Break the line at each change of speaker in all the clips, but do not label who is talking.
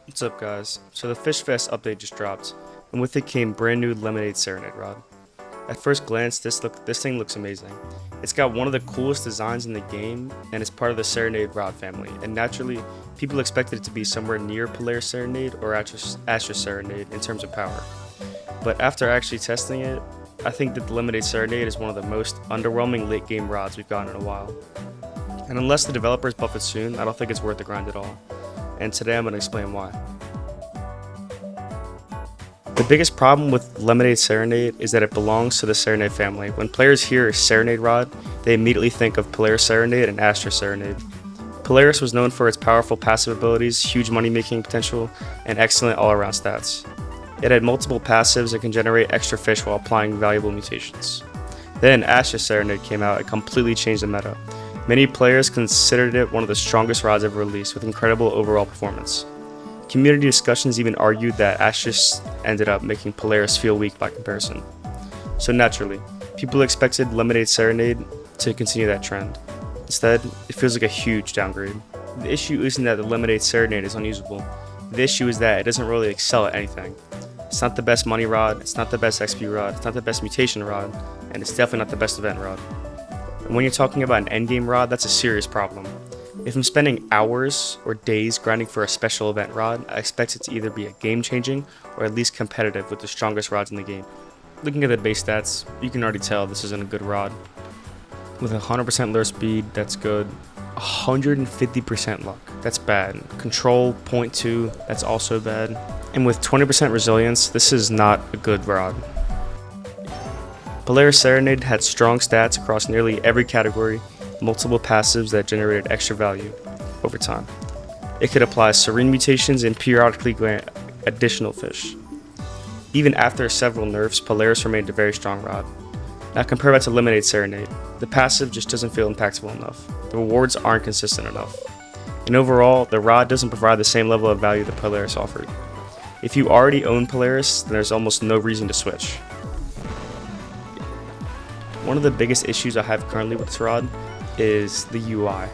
What's up, guys? So the Fish Fest update just dropped, and with it came brand new Lemonade Serenade rod. At first glance, this thing looks amazing. It's got one of the coolest designs in the game, and it's part of the Serenade rod family. And naturally, people expected it to be somewhere near Polaris Serenade or Astra Serenade in terms of power. But after actually testing it, I think that the Lemonade Serenade is one of the most underwhelming late game rods we've gotten in a while. And unless the developers buff it soon, I don't think it's worth the grind at all. And today I'm going to explain why. The biggest problem with Lemonade Serenade is that it belongs to the Serenade family. When players hear Serenade rod, they immediately think of Polaris Serenade and Astra Serenade. Polaris was known for its powerful passive abilities, huge money-making potential, and excellent all-around stats. It had multiple passives and can generate extra fish while applying valuable mutations. Then Astra Serenade came out and completely changed the meta. Many players considered it one of the strongest rods ever released, with incredible overall performance. Community discussions even argued that Asterisk ended up making Polaris feel weak by comparison. So naturally, people expected Lemonade Serenade to continue that trend. Instead, it feels like a huge downgrade. The issue isn't that the Lemonade Serenade is unusable. The issue is that it doesn't really excel at anything. It's not the best money rod, it's not the best XP rod, it's not the best mutation rod, and it's definitely not the best event rod. And when you're talking about an endgame rod, that's a serious problem. If I'm spending hours or days grinding for a special event rod, I expect it to either be a game-changing or at least competitive with the strongest rods in the game. Looking at the base stats, you can already tell this isn't a good rod. With 100% lure speed, that's good. 150% luck, that's bad. Control 0.2, that's also bad. And with 20% resilience, this is not a good rod. Polaris Serenade had strong stats across nearly every category, multiple passives that generated extra value over time. It could apply serene mutations and periodically grant additional fish. Even after several nerfs, Polaris remained a very strong rod. Now compare that to Lemonade Serenade. The passive just doesn't feel impactful enough. The rewards aren't consistent enough. And overall, the rod doesn't provide the same level of value that Polaris offered. If you already own Polaris, then there's almost no reason to switch. One of the biggest issues I have currently with this rod is the UI.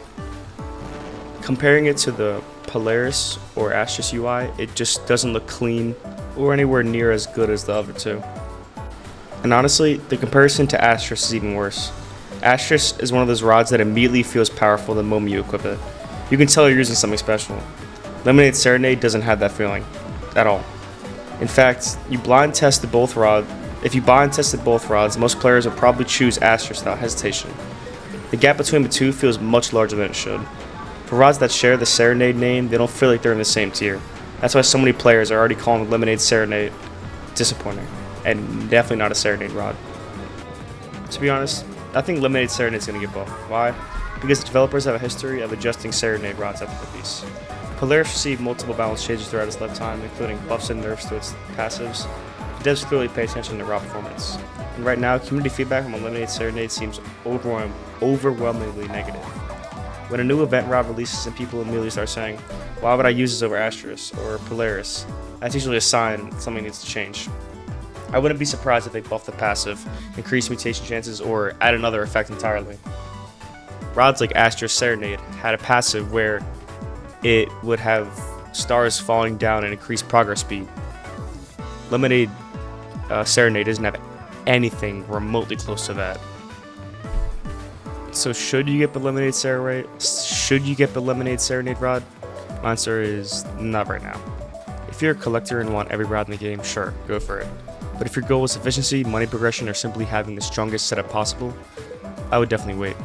Comparing it to the Polaris or Asterisk UI, it just doesn't look clean or anywhere near as good as the other two. And honestly, the comparison to Asterisk is even worse. Asterisk is one of those rods that immediately feels powerful the moment you equip it. You can tell you're using something special. Lemonade Serenade doesn't have that feeling at all. In fact, if you blind tested both rods, most players will probably choose Asterisk without hesitation. The gap between the two feels much larger than it should. For rods that share the Serenade name, they don't feel like they're in the same tier. That's why so many players are already calling the Lemonade Serenade disappointing, and definitely not a Serenade rod. To be honest, I think Lemonade Serenade is going to get buffed. Why? Because the developers have a history of adjusting Serenade rods after release. Polaris received multiple balance changes throughout its lifetime, including buffs and nerfs to its passives. It does clearly pay attention to raw performance. And right now, community feedback from Lemonade Serenade seems overwhelmingly negative. When a new event rod releases and people immediately start saying, why would I use this over Asterisk or Polaris? That's usually a sign something needs to change. I wouldn't be surprised if they buff the passive, increase mutation chances, or add another effect entirely. Rods like Asterisk Serenade had a passive where it would have stars falling down and increase progress speed. Lemonade Serenade doesn't have anything remotely close to that. So should you get the Lemonade Serenade? Should you get the Lemonade Serenade rod? My answer is not right now. If you're a collector and want every rod in the game, sure, go for it. But if your goal is efficiency, money progression, or simply having the strongest setup possible, I would definitely wait.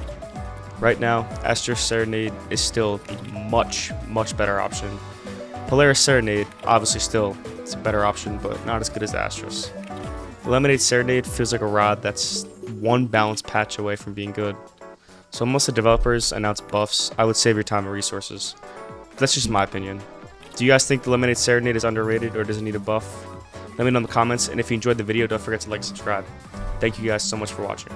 Right now, Astra Serenade is still the much better option. Polaris Serenade, obviously still, it's a better option, but not as good as the Astros. The Lemonade Serenade feels like a rod that's one balance patch away from being good. So unless the developers announce buffs, I would save your time and resources. But that's just my opinion. Do you guys think the Lemonade Serenade is underrated or does it need a buff? Let me know in the comments, and if you enjoyed the video, don't forget to like and subscribe. Thank you guys so much for watching.